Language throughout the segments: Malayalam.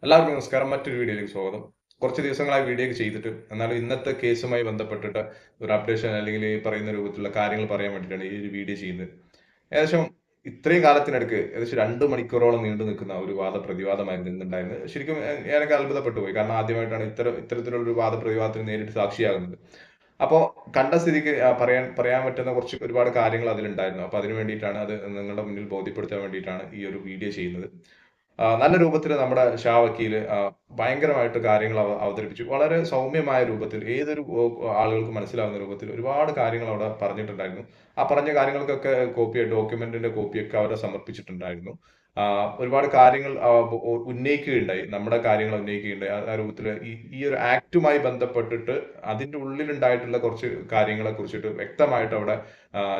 എല്ലാവർക്കും നമസ്കാരം. മറ്റൊരു വീഡിയോയിലേക്ക് സ്വാഗതം. കുറച്ച് ദിവസങ്ങളായി വീഡിയോ ഒക്കെ ചെയ്തിട്ട്, എന്നാലും ഇന്നത്തെ കേസുമായി ബന്ധപ്പെട്ടിട്ട് ഒരു അപ്ഡേഷൻ അല്ലെങ്കിൽ ഈ പറയുന്ന രൂപത്തിലുള്ള കാര്യങ്ങൾ പറയാൻ വേണ്ടിയിട്ടാണ് ഈ ഒരു വീഡിയോ ചെയ്യുന്നത്. ഏകദേശം ഇത്രയും കാലത്തിനടുക്ക് ഏകദേശം 2 മണിക്കൂറോളം നീണ്ടു നിൽക്കുന്ന ഒരു വാദപ്രതിവാദമായിരുന്നു ഇന്നുണ്ടായിരുന്നത്. ശരിക്കും ഞാനൊക്കെ അത്ഭുതപ്പെട്ടു പോയി. കാരണം ആദ്യമായിട്ടാണ് ഇത്തരത്തിലുള്ള ഒരു വാദപ്രതിവാദത്തിന് നേരിട്ട് സാക്ഷിയാകുന്നത്. അപ്പോ കണ്ട സ്ഥിതിക്ക് പറയാൻ പറയാൻ പറ്റുന്ന കുറച്ച് ഒരുപാട് കാര്യങ്ങൾ അതിലുണ്ടായിരുന്നു. അപ്പൊ അതിന് വേണ്ടിയിട്ടാണ് അത് നിങ്ങളുടെ മുന്നിൽ ബോധ്യപ്പെടുത്താൻ വേണ്ടിയിട്ടാണ് ഈ ഒരു വീഡിയോ ചെയ്യുന്നത്. നല്ല രൂപത്തിൽ നമ്മുടെ ഷാ വക്കീൽ ഭയങ്കരമായിട്ട് കാര്യങ്ങൾ അവതരിപ്പിച്ചു. വളരെ സൗമ്യമായ രൂപത്തിൽ ഏതൊരു ആളുകൾക്ക് മനസ്സിലാവുന്ന രൂപത്തിൽ ഒരുപാട് കാര്യങ്ങൾ അവിടെ പറഞ്ഞിട്ടുണ്ടായിരുന്നു. ആ പറഞ്ഞ കാര്യങ്ങൾക്കൊക്കെ ഡോക്യുമെന്റിന്റെ കോപ്പിയൊക്കെ അവിടെ സമർപ്പിച്ചിട്ടുണ്ടായിരുന്നു. ഒരുപാട് കാര്യങ്ങൾ ഉന്നയിക്കുകയുണ്ടായി. നമ്മുടെ കാര്യങ്ങൾ ഉന്നയിക്കുകയുണ്ടായി. ആ രൂപത്തിൽ ഈ ഒരു ആക്ടുമായി ബന്ധപ്പെട്ടിട്ട് അതിന്റെ ഉള്ളിലുണ്ടായിട്ടുള്ള കുറച്ച് കാര്യങ്ങളെ കുറിച്ചിട്ട് വ്യക്തമായിട്ട് അവിടെ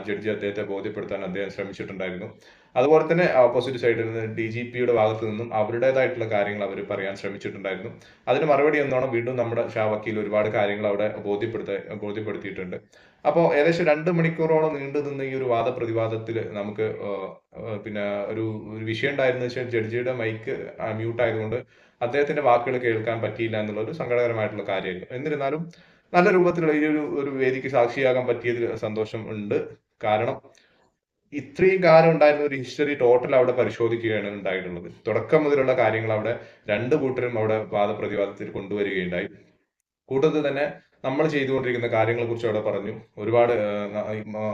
ജഡ്ജി അദ്ദേഹത്തെ ബോധ്യപ്പെടുത്താൻ അദ്ദേഹം ശ്രമിച്ചിട്ടുണ്ടായിരുന്നു. അതുപോലെ തന്നെ ഓപ്പോസിറ്റ് സൈഡിൽ നിന്ന് DGPയുടെ ഭാഗത്തു നിന്നും അവരുടേതായിട്ടുള്ള കാര്യങ്ങൾ അവർ പറയാൻ ശ്രമിച്ചിട്ടുണ്ടായിരുന്നു. അതിന് മറുപടി എന്നോണം വീണ്ടും നമ്മുടെ ഷാ വക്കീൽ ഒരുപാട് കാര്യങ്ങൾ അവിടെ ബോധ്യപ്പെടുത്തിയിട്ടുണ്ട്. അപ്പോൾ ഏകദേശം 2 മണിക്കൂറോളം നീണ്ടു നിന്ന ഈ ഒരു വാദപ്രതിവാദത്തിൽ നമുക്ക് പിന്നെ ഒരു ഒരു വിഷയം ഉണ്ടായിരുന്നത് വെച്ചാൽ ജഡ്ജിയുടെ മൈക്ക് മ്യൂട്ട് ആയതുകൊണ്ട് അദ്ദേഹത്തിന്റെ വാക്കുകൾ കേൾക്കാൻ പറ്റിയില്ല എന്നുള്ള ഒരു സങ്കടകരമായിട്ടുള്ള കാര്യമായിരുന്നു. എന്നിരുന്നാലും നല്ല രൂപത്തിലുള്ള ഈ ഒരു വേദിക്ക് സാക്ഷിയാകാൻ പറ്റിയതിൽ സന്തോഷം ഉണ്ട്. കാരണം ഇത്രയും കാലം ഉണ്ടായിരുന്ന ഒരു ഹിസ്റ്ററി ടോട്ടൽ അവിടെ പരിശോധിക്കുകയാണ് ഉണ്ടായിട്ടുള്ളത്. തുടക്കം മുതലുള്ള കാര്യങ്ങൾ അവിടെ രണ്ട് കൂട്ടരും അവിടെ വാദപ്രതിവാദത്തിൽ കൊണ്ടുവരികയുണ്ടായി. കൂട്ടത്തിൽ തന്നെ നമ്മൾ ചെയ്തുകൊണ്ടിരിക്കുന്ന കാര്യങ്ങളെ കുറിച്ച് അവിടെ പറഞ്ഞു. ഒരുപാട്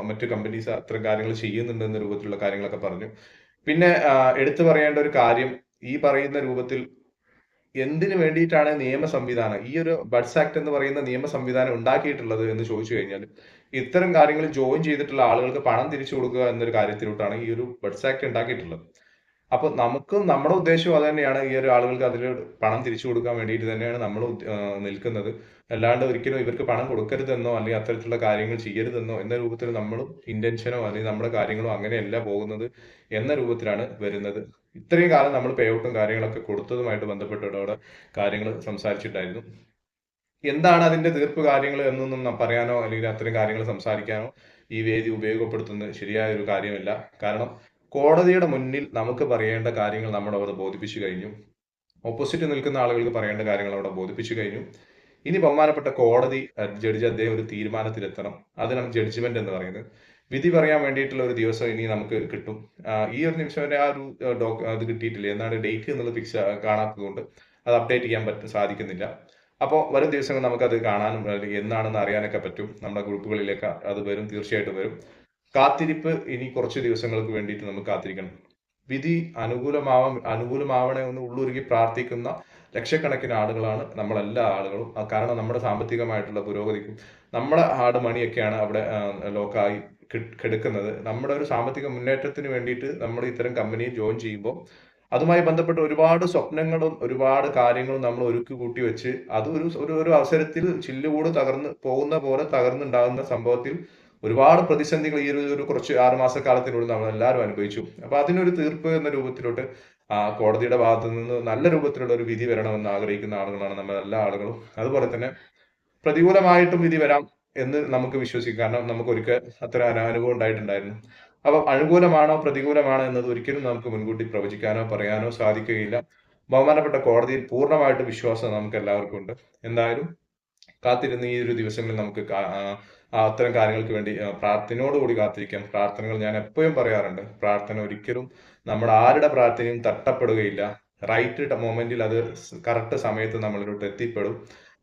മറ്റു കമ്പനീസ് അത്തരം കാര്യങ്ങൾ ചെയ്യുന്നുണ്ട് എന്ന രൂപത്തിലുള്ള കാര്യങ്ങളൊക്കെ പറഞ്ഞു. പിന്നെ എടുത്തു പറയേണ്ട ഒരു കാര്യം, ഈ പറയുന്ന രൂപത്തിൽ എന്തിനു വേണ്ടിയിട്ടാണ് നിയമ സംവിധാനം, ഈ ഒരു ബഡ്സ് ആക്ട് എന്ന് പറയുന്ന നിയമ സംവിധാനം ഉണ്ടാക്കിയിട്ടുള്ളത് എന്ന് ചോദിച്ചു കഴിഞ്ഞാൽ, ഇത്തരം കാര്യങ്ങളിൽ ജോയിൻ ചെയ്തിട്ടുള്ള ആളുകൾക്ക് പണം തിരിച്ചു കൊടുക്കുക എന്നൊരു കാര്യത്തിലോട്ടാണ് ഈ ഒരു ബഡ്സ് ആക്ട് ഉണ്ടാക്കിയിട്ടുള്ളത്. അപ്പൊ നമുക്കും നമ്മുടെ ഉദ്ദേശവും അത് തന്നെയാണ്. ഈ ഒരു ആളുകൾക്ക് അതിൽ പണം തിരിച്ചു കൊടുക്കാൻ വേണ്ടിയിട്ട് തന്നെയാണ് നമ്മൾ നിൽക്കുന്നത്. അല്ലാണ്ട് ഒരിക്കലും ഇവർക്ക് പണം കൊടുക്കരുതെന്നോ അല്ലെങ്കിൽ അത്തരത്തിലുള്ള കാര്യങ്ങൾ ചെയ്യരുതെന്നോ എന്ന രൂപത്തിൽ നമ്മളും ഇന്റൻഷനോ അല്ലെങ്കിൽ നമ്മുടെ കാര്യങ്ങളോ അങ്ങനെയല്ല പോകുന്നത് എന്ന രൂപത്തിലാണ് വരുന്നത്. ഇത്രയും കാലം നമ്മൾ പേ ഔട്ടും കാര്യങ്ങളൊക്കെ കൊടുത്തതുമായിട്ട് ബന്ധപ്പെട്ടവിടെ കാര്യങ്ങൾ സംസാരിച്ചിട്ടായിരുന്നു. എന്താണ് അതിന്റെ തീർപ്പ് കാര്യങ്ങൾ എന്നൊന്നും പറയാനോ അല്ലെങ്കിൽ അത്തരം കാര്യങ്ങൾ സംസാരിക്കാനോ ഈ വേദി ഉപയോഗപ്പെടുത്തുന്നത് ശരിയായ ഒരു കാര്യമല്ല. കാരണം കോടതിയുടെ മുന്നിൽ നമുക്ക് പറയേണ്ട കാര്യങ്ങൾ നമ്മൾ അവിടെ ബോധിപ്പിച്ചു കഴിഞ്ഞു. ഓപ്പോസിറ്റ് നിൽക്കുന്ന ആളുകൾക്ക് പറയേണ്ട കാര്യങ്ങൾ അവിടെ ബോധിപ്പിച്ചു കഴിഞ്ഞു. ഇനി ബഹുമാനപ്പെട്ട കോടതി ജഡ്ജി അദ്ദേഹം ഒരു തീരുമാനത്തിലെത്തണം. അതിനാണ് ജഡ്ജ്മെന്റ് എന്ന് പറയുന്നത്. വിധി പറയാൻ വേണ്ടിയിട്ടുള്ള ഒരു ദിവസം ഇനി നമുക്ക് കിട്ടും. ഈ ഒരു നിമിഷം വരെ ആ ഒരു അത് കിട്ടിയിട്ടില്ല. എന്നാണ് ഡേറ്റ് എന്നുള്ളത് ഫിക്സ് കാണാത്തത് കൊണ്ട് അത് അപ്ഡേറ്റ് ചെയ്യാൻ സാധിക്കുന്നില്ല. അപ്പോൾ വരും ദിവസങ്ങൾ നമുക്കത് കാണാനും എന്നാണെന്ന് അറിയാനൊക്കെ പറ്റും. നമ്മുടെ ഗ്രൂപ്പുകളിലേക്ക് അത് വരും, തീർച്ചയായിട്ടും വരും. കാത്തിരിപ്പ് ഇനി കുറച്ച് ദിവസങ്ങൾക്ക് വേണ്ടിയിട്ട് നമുക്ക് കാത്തിരിക്കണം. വിധി അനുകൂലമാവണേ എന്ന് ഉള്ളുരുകി പ്രാർത്ഥിക്കുന്ന ലക്ഷക്കണക്കിന് ആളുകളാണ് നമ്മളെല്ലാ ആളുകളും. കാരണം നമ്മുടെ സാമ്പത്തികമായിട്ടുള്ള പുരോഗതിക്കും നമ്മുടെ ഹാർഡ് മണിയൊക്കെയാണ് അവിടെ ലോക്കായി കിടക്കുന്നത്. നമ്മുടെ ഒരു സാമ്പത്തിക മുന്നേറ്റത്തിന് വേണ്ടിയിട്ട് നമ്മൾ ഇത്തരം കമ്പനിയിൽ ജോയിൻ ചെയ്യുമ്പോൾ അതുമായി ബന്ധപ്പെട്ട ഒരുപാട് സ്വപ്നങ്ങളും ഒരുപാട് കാര്യങ്ങളും നമ്മൾ ഒരുക്കി കൂട്ടി വെച്ച് അത് ഒരു അവസരത്തിൽ ചില്ലുകൂട് തകർന്ന് പോകുന്ന പോലെ തകർന്നുണ്ടാകുന്ന സംഭവത്തിൽ ഒരുപാട് പ്രതിസന്ധികൾ ഈ ഒരു കുറച്ച് 6 മാസക്കാലത്തിനുള്ളിൽ നമ്മൾ എല്ലാവരും അനുഭവിച്ചു. അപ്പൊ അതിനൊരു തീർപ്പ് എന്ന രൂപത്തിലോട്ട് കോടതിയുടെ ഭാഗത്തു നിന്ന് നല്ല രൂപത്തിലുള്ള ഒരു വിധി വരണമെന്ന് ആഗ്രഹിക്കുന്ന ആളുകളാണ് നമ്മൾ എല്ലാ ആളുകളും. അതുപോലെ തന്നെ പ്രതികൂലമായിട്ടും വിധി വരാം എന്ന് നമുക്ക് വിശ്വസിക്കാം. കാരണം നമുക്ക് ഒരിക്കൽ അത്ര അനുഭവം ഉണ്ടായിട്ടുണ്ടായിരുന്നു. അപ്പൊ അനുകൂലമാണോ പ്രതികൂലമാണോ എന്നത് ഒരിക്കലും നമുക്ക് മുൻകൂട്ടി പ്രവചിക്കാനോ പറയാനോ സാധിക്കുകയില്ല. ബഹുമാനപ്പെട്ട കോടതിയിൽ പൂർണ്ണമായിട്ട് വിശ്വാസം നമുക്ക് എല്ലാവർക്കും ഉണ്ട്. എന്തായാലും കാത്തിരുന്ന് ഈ ഒരു ദിവസങ്ങളിൽ നമുക്ക് അത്തരം കാര്യങ്ങൾക്ക് വേണ്ടി പ്രാർത്ഥനയോടുകൂടി കാത്തിരിക്കാം. പ്രാർത്ഥനകൾ ഞാൻ എപ്പോഴും പറയാറുണ്ട്. പ്രാർത്ഥന ഒരിക്കലും നമ്മുടെ ആരുടെ പ്രാർത്ഥനയും തട്ടപ്പെടുകയില്ല. റൈറ്റ് മൊമെന്റിൽ അത് കറക്റ്റ് സമയത്ത് നമ്മളിലോട്ട് എത്തിപ്പെടും.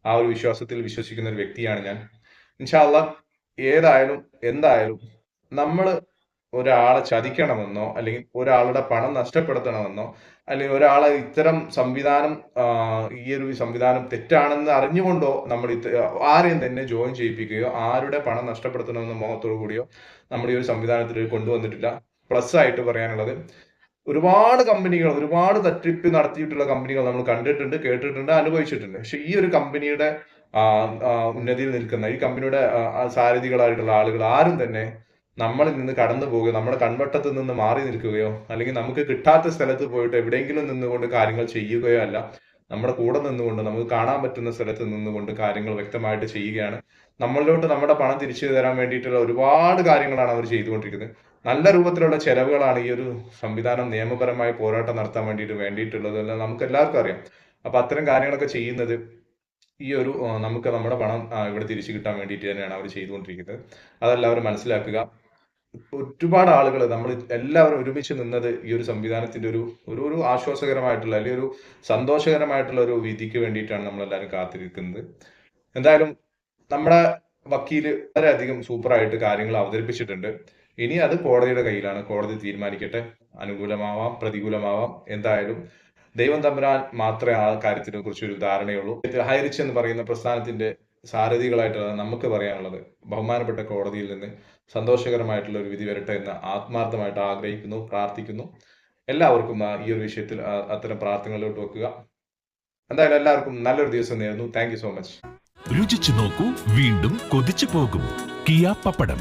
ആ ഒരു വിശ്വാസത്തിൽ വിശ്വസിക്കുന്ന ഒരു വ്യക്തിയാണ് ഞാൻ. ഇൻഷാ അള്ളാഹ് ഏതായാലും എന്തായാലും നമ്മൾ ഒരാളെ ചതിക്കണമെന്നോ അല്ലെങ്കിൽ ഒരാളുടെ പണം നഷ്ടപ്പെടുത്തണമെന്നോ അല്ലെങ്കിൽ ഒരാളെ ഇത്തരം സംവിധാനം ഈ ഒരു സംവിധാനം തെറ്റാണെന്ന് അറിഞ്ഞുകൊണ്ടോ നമ്മൾ ആരെയും തന്നെ ജോയിൻ ചെയ്യിപ്പിക്കുകയോ ആരുടെ പണം നഷ്ടപ്പെടുത്തണമെന്ന മോഹത്തോടു കൂടിയോ നമ്മൾ ഈ ഒരു സംവിധാനത്തിൽ കൊണ്ടുവന്നിട്ടില്ല. പ്ലസ് ആയിട്ട് പറയാനുള്ളത്, ഒരുപാട് കമ്പനികൾ ഒരുപാട് തട്ടിപ്പ് നടത്തിയിട്ടുള്ള കമ്പനികൾ നമ്മൾ കണ്ടിട്ടുണ്ട്, കേട്ടിട്ടുണ്ട്, അനുഭവിച്ചിട്ടുണ്ട്. പക്ഷെ ഈ ഒരു കമ്പനിയുടെ ഉന്നതിയിൽ നിൽക്കുന്ന ഈ കമ്പനിയുടെ സാരഥികളായിട്ടുള്ള ആളുകൾ ആരും തന്നെ നമ്മളിൽ നിന്ന് കടന്നു പോവുകയോ നമ്മുടെ കൺവട്ടത്തിൽ നിന്ന് മാറി നിൽക്കുകയോ അല്ലെങ്കിൽ നമുക്ക് കിട്ടാത്ത സ്ഥലത്ത് പോയിട്ട് എവിടെയെങ്കിലും നിന്നുകൊണ്ട് കാര്യങ്ങൾ ചെയ്യുകയോ അല്ല. നമ്മുടെ കൂടെ നിന്നുകൊണ്ട് നമുക്ക് കാണാൻ പറ്റുന്ന സ്ഥലത്ത് നിന്നുകൊണ്ട് കാര്യങ്ങൾ വ്യക്തമായിട്ട് ചെയ്യുകയാണ്. നമ്മളിലോട്ട് നമ്മുടെ പണം തിരിച്ചു തരാൻ വേണ്ടിയിട്ടുള്ള ഒരുപാട് കാര്യങ്ങളാണ് അവർ ചെയ്തുകൊണ്ടിരിക്കുന്നത്. നല്ല രൂപത്തിലുള്ള ചെലവുകളാണ് ഈ ഒരു സംവിധാനം നിയമപരമായ പോരാട്ടം നടത്താൻ വേണ്ടിയിട്ടുള്ളത് എല്ലാം നമുക്ക് എല്ലാവർക്കും അറിയാം. അപ്പൊ അത്തരം കാര്യങ്ങളൊക്കെ ചെയ്യുന്നത് ഈ ഒരു നമുക്ക് നമ്മുടെ പണം ഇവിടെ തിരിച്ചു കിട്ടാൻ വേണ്ടിയിട്ട് തന്നെയാണ് അവർ ചെയ്തുകൊണ്ടിരിക്കുന്നത്. അതെല്ലാവരും മനസ്സിലാക്കുക. ഒരുപാട് ആളുകൾ നമ്മൾ എല്ലാവരും ഒരുമിച്ച് നിന്നത് ഈ ഒരു സംവിധാനത്തിന്റെ ഒരു ആശ്വാസകരമായിട്ടുള്ള അല്ലെങ്കിൽ ഒരു സന്തോഷകരമായിട്ടുള്ള ഒരു വിധിക്ക് വേണ്ടിയിട്ടാണ് നമ്മളെല്ലാവരും കാത്തിരിക്കുന്നത്. എന്തായാലും നമ്മുടെ വക്കീല് വളരെയധികം സൂപ്പറായിട്ട് കാര്യങ്ങൾ അവതരിപ്പിച്ചിട്ടുണ്ട്. ഇനി അത് കോടതിയുടെ കയ്യിലാണ്. കോടതി തീരുമാനിക്കട്ടെ. അനുകൂലമാവാം, പ്രതികൂലമാവാം. എന്തായാലും ദൈവം തമ്പുരാൻ മാത്രമേ ആ കാര്യത്തിനെ കുറിച്ച് ഒരു ധാരണയുള്ളൂ. ഹൈറിച്ച് എന്ന് പറയുന്ന പ്രസ്ഥാനത്തിന്റെ സാരഥികളായിട്ടുള്ള നമുക്ക് പറയാനുള്ളത്, ബഹുമാനപ്പെട്ട കോടതിയിൽ നിന്ന് സന്തോഷകരമായിട്ടുള്ള ഒരു വിധി വരട്ടെ എന്ന് ആത്മാർത്ഥമായിട്ട് ആഗ്രഹിക്കുന്നു, പ്രാർത്ഥിക്കുന്നു. എല്ലാവർക്കും ഈ ഒരു വിഷയത്തിൽ അത്തരം പ്രാർത്ഥനകളിലോട്ട് വെക്കുക. എന്തായാലും എല്ലാവർക്കും നല്ലൊരു ദിവസം നേരുന്നു. Thank you so much. രുചിച്ചു നോക്കൂ, വീണ്ടും കൊതിച്ചു പോകും. കിയ പപ്പടം.